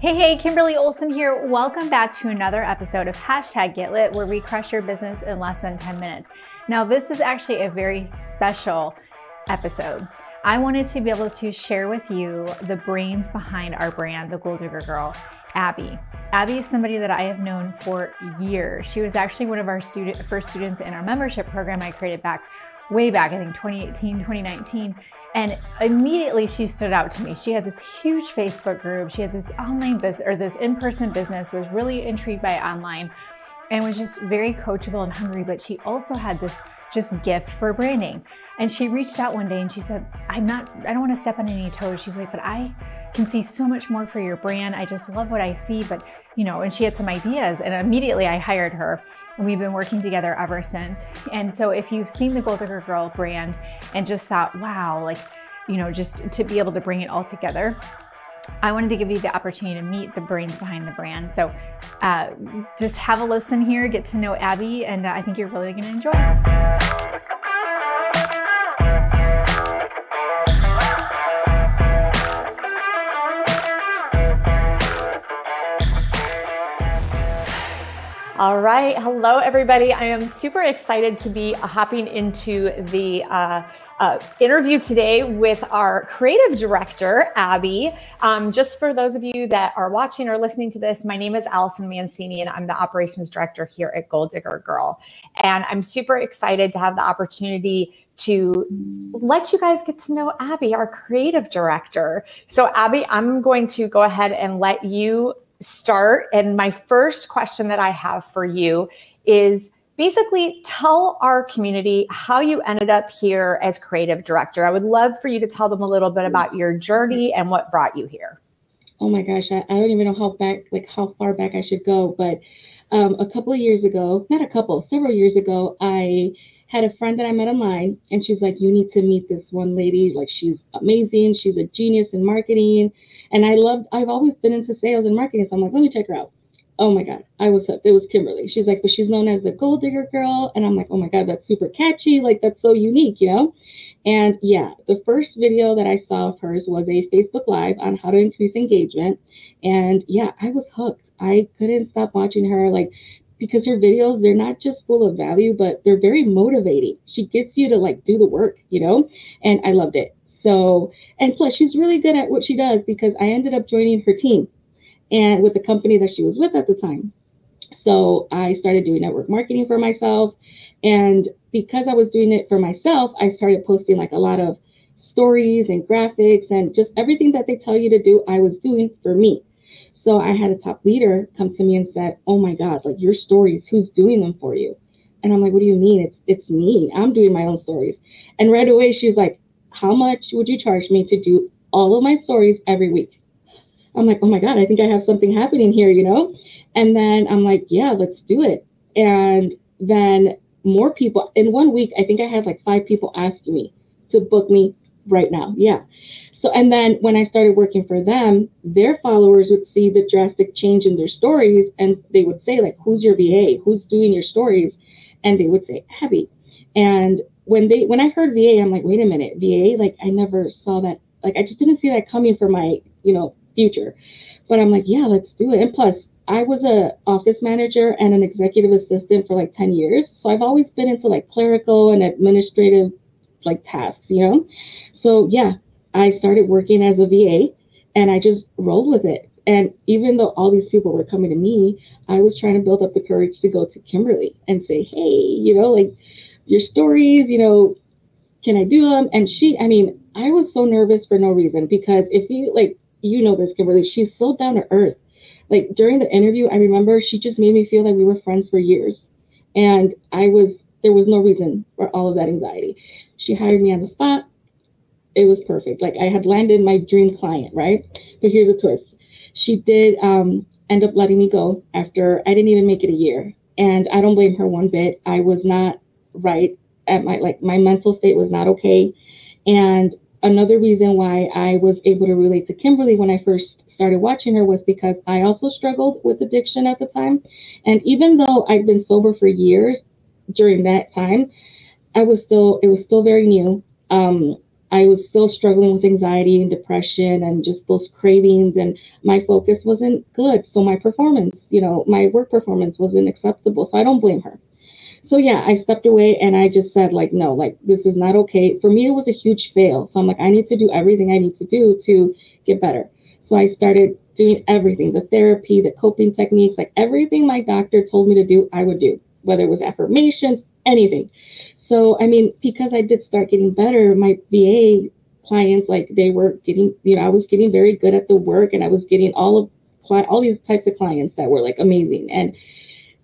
Hey, Kimberly Olson here. Welcome back to another episode of #GetLit, where we crush your business in less than 10 minutes. Now, this is actually a very special episode. I wanted to be able to share with you the brains behind our brand, the Gold Digger Girl, Abby. Abby is somebody that I have known for years. She was actually one of our first students in our membership program I created way back, I think 2018, 2019. And immediately she stood out to me. She had this huge Facebook group. She had this online business, or this in-person business, was really intrigued by online and was just very coachable and hungry. But she also had this just gift for branding. And she reached out one day and she said, I don't want to step on any toes. She's like, but I can see so much more for your brand. I just love what I see. But, and she had some ideas, and immediately I hired her. And we've been working together ever since. And so if you've seen the Gold Digger Girl brand and just thought, wow, just to be able to bring it all together, I wanted to give you the opportunity to meet the brains behind the brand. So just have a listen here, get to know Abby, and I think you're really going to enjoy it. All right. Hello, everybody. I am super excited to be hopping into the interview today with our creative director, Abby. Just for those of you that are watching or listening to this, my name is Allison Mancini, and I'm the operations director here at Gold Digger Girl. And I'm super excited to have the opportunity to let you guys get to know Abby, our creative director. So Abby, I'm going to go ahead and let you start. And my first question that I have for you is basically tell our community how you ended up here as creative director. I would love for you to tell them a little bit about your journey and what brought you here. Oh my gosh, I don't even know how far back I should go, but several years ago, I had a friend that I met online, and she's like, you need to meet this one lady. Like, she's amazing. She's a genius in marketing. And I've always been into sales and marketing. So I'm like, let me check her out. Oh my God, I was hooked. It was Kimberly. She's like, but she's known as the Gold Digger Girl. And I'm like, oh my God, that's super catchy. Like, that's so unique, And yeah, the first video that I saw of hers was a Facebook Live on how to increase engagement. And yeah, I was hooked. I couldn't stop watching her, because her videos, they're not just full of value, but they're very motivating. She gets you to do the work, and I loved it. So, and plus she's really good at what she does, because I ended up joining her team and with the company that she was with at the time. So I started doing network marketing for myself. And because I was doing it for myself, I started posting a lot of stories and graphics and just everything that they tell you to do, I was doing for me. So I had a top leader come to me and said, oh my God, your stories, who's doing them for you? And I'm like, what do you mean? It's me. I'm doing my own stories. And right away, she's like, how much would you charge me to do all of my stories every week? I'm like, oh my God, I think I have something happening here, And then I'm like, yeah, let's do it. And then more people in 1 week, I think I had 5 people asking me to book me right now. Yeah. So, and then when I started working for them, their followers would see the drastic change in their stories, and they would say, who's your VA? Who's doing your stories? And they would say, Abby. And when I heard VA, I'm like, wait a minute, VA? I never saw that. I just didn't see that coming for my, future. But I'm like, yeah, let's do it. And plus, I was a office manager and an executive assistant for 10 years. So I've always been into clerical and administrative tasks, So yeah, I started working as a VA, and I just rolled with it. And even though all these people were coming to me, I was trying to build up the courage to go to Kimberly and say, hey, your stories, can I do them? And I was so nervous for no reason, because if you, this, Kimberly, she's so down to earth. During the interview, I remember she just made me feel like we were friends for years. And there was no reason for all of that anxiety. She hired me on the spot. It was perfect. I had landed my dream client, right? But here's a twist. She did end up letting me go after I didn't even make it a year. And I don't blame her one bit. I was not right at my mental state was not okay. And another reason why I was able to relate to Kimberly when I first started watching her was because I also struggled with addiction at the time. And even though I'd been sober for years during that time, it was still very new. I was still struggling with anxiety and depression and just those cravings, and my focus wasn't good. So my performance, my work performance wasn't acceptable. So I don't blame her. So yeah, I stepped away and I just said like, no, like this is not okay. For me, it was a huge fail. So I'm like, I need to do everything I need to do to get better. So I started doing everything, the therapy, the coping techniques, like everything my doctor told me to do, I would do, whether it was affirmations, anything. So, I mean, because I did start getting better, my VA clients, like they were getting, I was getting very good at the work, and I was getting all these types of clients that were like amazing. And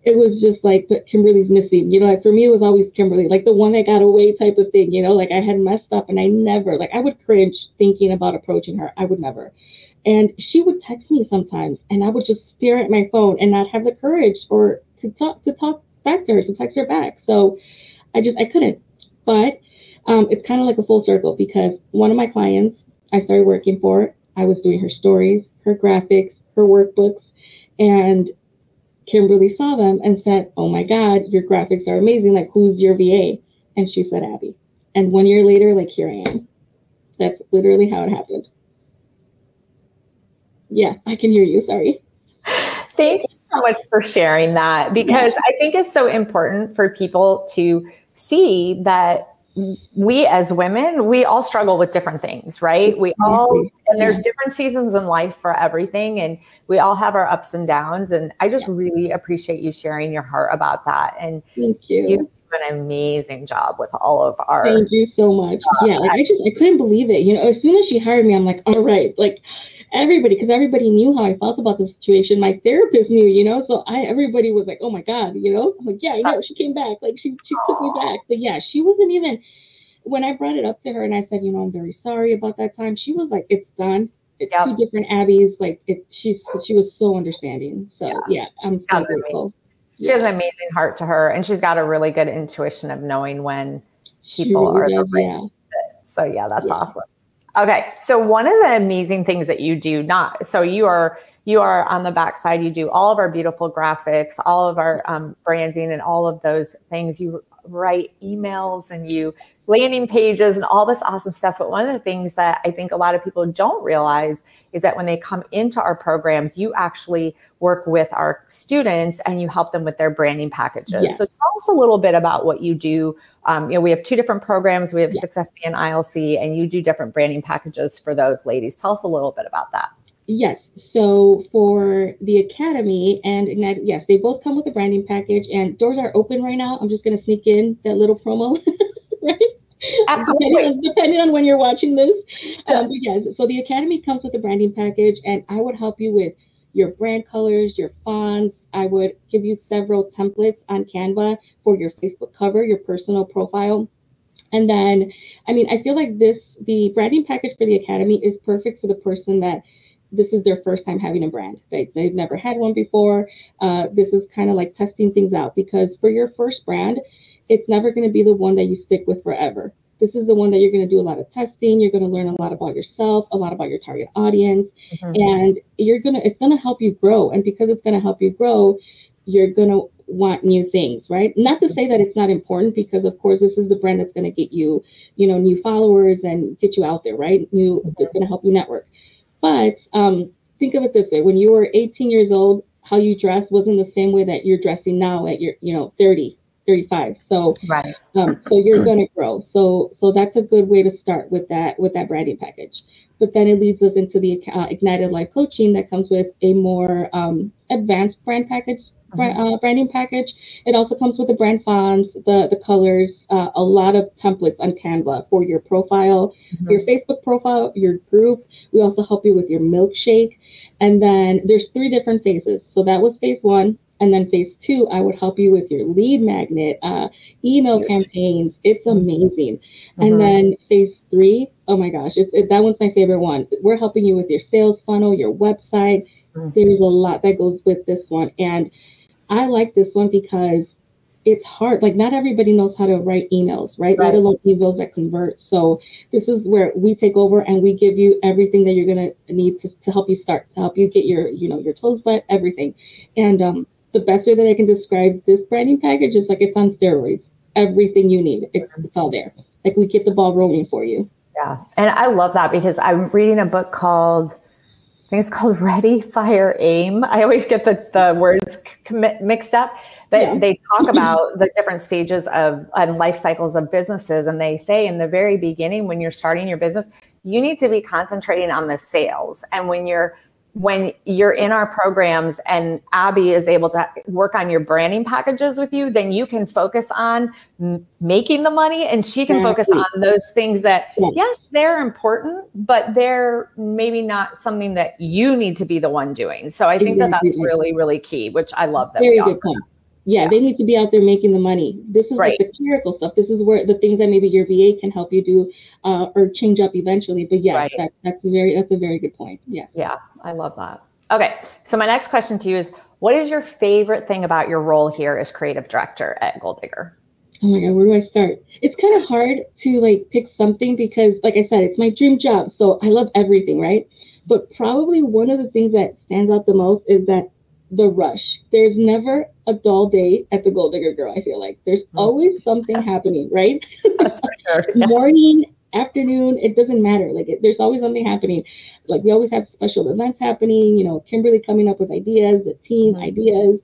it was just like, but Kimberly's missing, like for me, it was always Kimberly, like the one that got away type of thing, like I had messed up and I never, like I would cringe thinking about approaching her. I would never. And she would text me sometimes and I would just stare at my phone and not have the courage or to talk back to her, to text her back. So I couldn't. But it's kind of like a full circle, because one of my clients I started working for, I was doing her stories, her graphics, her workbooks, and Kimberly saw them and said, oh my God, your graphics are amazing. Like, who's your VA? And she said, Abby. And 1 year later, like, here I am. That's literally how it happened. Yeah, I can hear you. Sorry. Thank you so much for sharing that, because I think it's so important for people to see that we as women, we all struggle with different things, right? We all, and there's different seasons in life for everything, and we all have our ups and downs. And I just really appreciate you sharing your heart about that. And thank you. You do an amazing job with all of our. Thank you so much. Yeah, like I couldn't believe it. As soon as she hired me, I'm like, all right, like because everybody knew how I felt about the situation. My therapist knew, so everybody was like, oh my God, I'm like, yeah, I know, she came back. Like she took me back. But yeah, she wasn't even, when I brought it up to her and I said, I'm very sorry about that time, she was like, it's done. It's two different Abby's. Like she was so understanding. So yeah, I'm so grateful. She has an amazing heart to her, and she's got a really good intuition of knowing when people are the right fit. So yeah, that's awesome. Okay. So one of the amazing things that you do, you are on the backside, you do all of our beautiful graphics, all of our branding and all of those things. You write emails and you landing pages and all this awesome stuff. But one of the things that I think a lot of people don't realize is that when they come into our programs, you actually work with our students and you help them with their branding packages. Yes. So tell us a little bit about what you do. We have two different programs. We have 6FB and ILC, and you do different branding packages for those ladies. Tell us a little bit about that. Yes. So for the Academy and Ignite, yes, they both come with a branding package, and doors are open right now. I'm just going to sneak in that little promo, right? Absolutely. Depending on when you're watching this. But yes, so the Academy comes with a branding package, and I would help you with your brand colors, your fonts. I would give you several templates on Canva for your Facebook cover, your personal profile. And then, I feel like the branding package for the Academy is perfect for the person that this is their first time having a brand. They've never had one before. This is kind of like testing things out, because for your first brand, it's never going to be the one that you stick with forever. This is the one that you're going to do a lot of testing. You're going to learn a lot about yourself, a lot about your target audience, and it's going to help you grow. And because it's going to help you grow, you're going to want new things, right? Not to say that it's not important, because of course this is the brand that's going to get you, new followers and get you out there, right? It's going to help you network. But think of it this way: when you were 18 years old, how you dressed wasn't the same way that you're dressing now at your 30, 35. So so you're going to grow. So that's a good way to start with that branding package. But then it leads us into the Ignited Life Coaching that comes with a more advanced branding package. It also comes with the brand fonts, the colors, a lot of templates on Canva for your profile, your Facebook profile, your group. We also help you with your milkshake. And then there's 3 different phases. So that was phase 1. And then phase 2, I would help you with your lead magnet, email campaigns. It's amazing. And then phase 3, oh my gosh, that one's my favorite one. We're helping you with your sales funnel, your website. There's a lot that goes with this one. And I like this one because it's hard. Like, not everybody knows how to write emails, right? Let alone emails that convert. So this is where we take over and we give you everything that you're going to need to help you start, to help you get your toes wet, everything. And the best way that I can describe this branding package is like it's on steroids. Everything you need, it's all there. Like, we get the ball rolling for you. Yeah. And I love that because I'm reading a book called, I think it's called Ready, Fire, Aim. I always get the words mixed up, but they talk about the different stages of and life cycles of businesses. And they say in the very beginning, when you're starting your business, you need to be concentrating on the sales. And when you're in our programs and Abby is able to work on your branding packages with you, then you can focus on making the money and she can focus on those things that, yes, they're important, but they're maybe not something that you need to be the one doing. So I think that that's really, really key, which I love that we offer. Yeah, they need to be out there making the money. This is like the clerical stuff. This is where the things that maybe your VA can help you do or change up eventually. But yes, that's a very good point. Yes. Yeah, I love that. Okay, so my next question to you is, what is your favorite thing about your role here as creative director at Goal Digger? Oh my God, where do I start? It's kind of hard to like pick something because, like I said, it's my dream job. So I love everything, right? But probably one of the things that stands out the most is that the rush. There's never a dull day at the Goal Digger Girl. I feel like there's always something happening, right? Morning, afternoon, it doesn't matter. Like there's always something happening. Like we always have special events happening. You know, Kimberly coming up with ideas, the team ideas.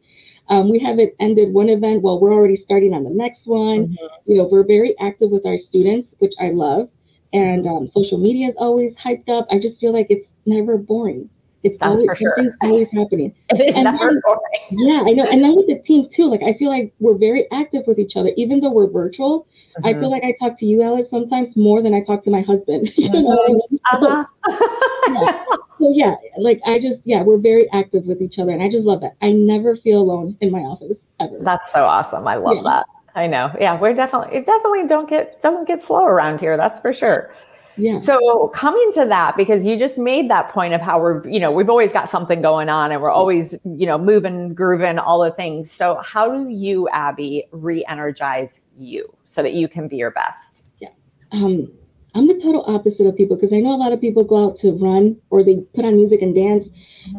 We haven't ended one event. Well, we're already starting on the next one. You know, we're very active with our students, which I love. And social media is always hyped up. I just feel like it's never boring. It's always, something's always happening. It is never boring. Yeah, I know. And then with the team too, like I feel like we're very active with each other, even though we're virtual. I feel like I talk to you, Alice, sometimes more than I talk to my husband. You know what I mean? So yeah, like we're very active with each other, and I just love that. I never feel alone in my office ever. That's so awesome. I love that. I know. Yeah, it definitely doesn't get slow around here. That's for sure. Yeah. So coming to that, because you just made that point of how we've always got something going on and we're always, moving, grooving, all the things. So how do you, Abby, re-energize you so that you can be your best? Yeah. I'm the total opposite of people because I know a lot of people go out to run or they put on music and dance.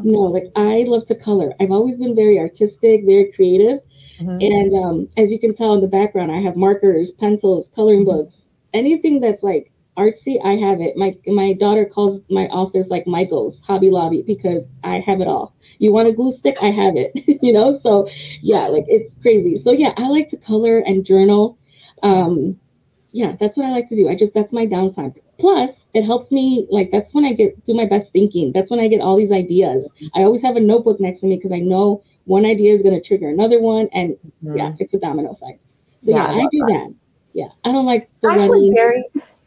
No, like I love to color. I've always been very artistic, very creative. And as you can tell in the background, I have markers, pencils, coloring books, anything that's like artsy, I have it. My daughter calls my office like Michael's Hobby Lobby because I have it all. You want a glue stick? I have it. So yeah, like it's crazy. So yeah, I like to color and journal. Yeah, that's what I like to do. That's my downtime. Plus, it helps me, like that's when I do my best thinking. That's when I get all these ideas. I always have a notebook next to me because I know one idea is going to trigger another one, and yeah, it's a domino effect. So yeah, I do that. Yeah, I don't like actually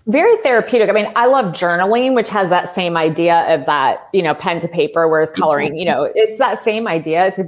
very therapeutic. I mean, I love journaling, which has that same idea of that, pen to paper, whereas coloring, it's that same idea. To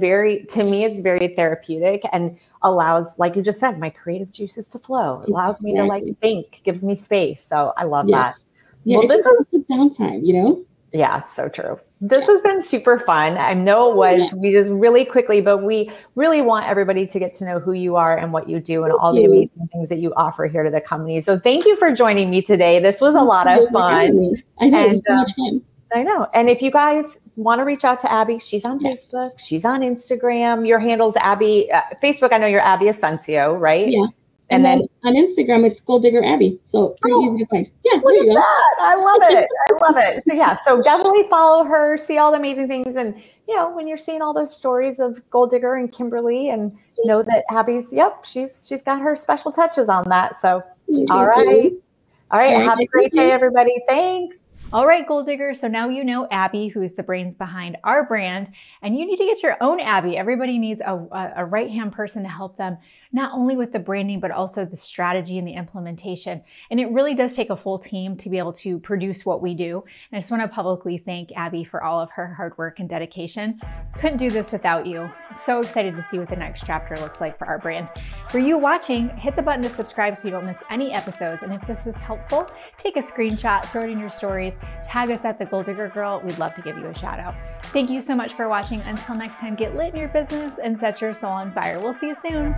me, it's very therapeutic and allows, like you just said, my creative juices to flow. It allows me to like think, gives me space. So I love that. Yeah, well, this is the downtime, Yeah, it's so true. This has been super fun. I know it was, we just really quickly, but we really want everybody to get to know who you are and what you do and all the amazing things that you offer here to the company. So thank you for joining me today. This was a lot of fun. I know, it's so much fun. I know. And if you guys want to reach out to Abby, she's on Facebook, she's on Instagram. Your handle's Abby, Facebook, I know you're Abby Ascencio, right? Yeah. And then on Instagram, it's Goal Digger Abby. So pretty easy to find. Yeah, look at that. I love it. I love it. So yeah, so definitely follow her, see all the amazing things. And, when you're seeing all those stories of Goal Digger and Kimberly and know that Abby's, she's got her special touches on that. So, all right. Have a great day, everybody. Thanks. All right, Goal Diggers. So now you know Abby, who is the brains behind our brand, and you need to get your own Abby. Everybody needs a right-hand person to help them, not only with the branding, but also the strategy and the implementation. And it really does take a full team to be able to produce what we do. And I just want to publicly thank Abby for all of her hard work and dedication. Couldn't do this without you. So excited to see what the next chapter looks like for our brand. For you watching, hit the button to subscribe so you don't miss any episodes. And if this was helpful, take a screenshot, throw it in your stories, tag us at the Goal Digger Girl. We'd love to give you a shout out. Thank you so much for watching. Until next time, get lit in your business and set your soul on fire. We'll see you soon.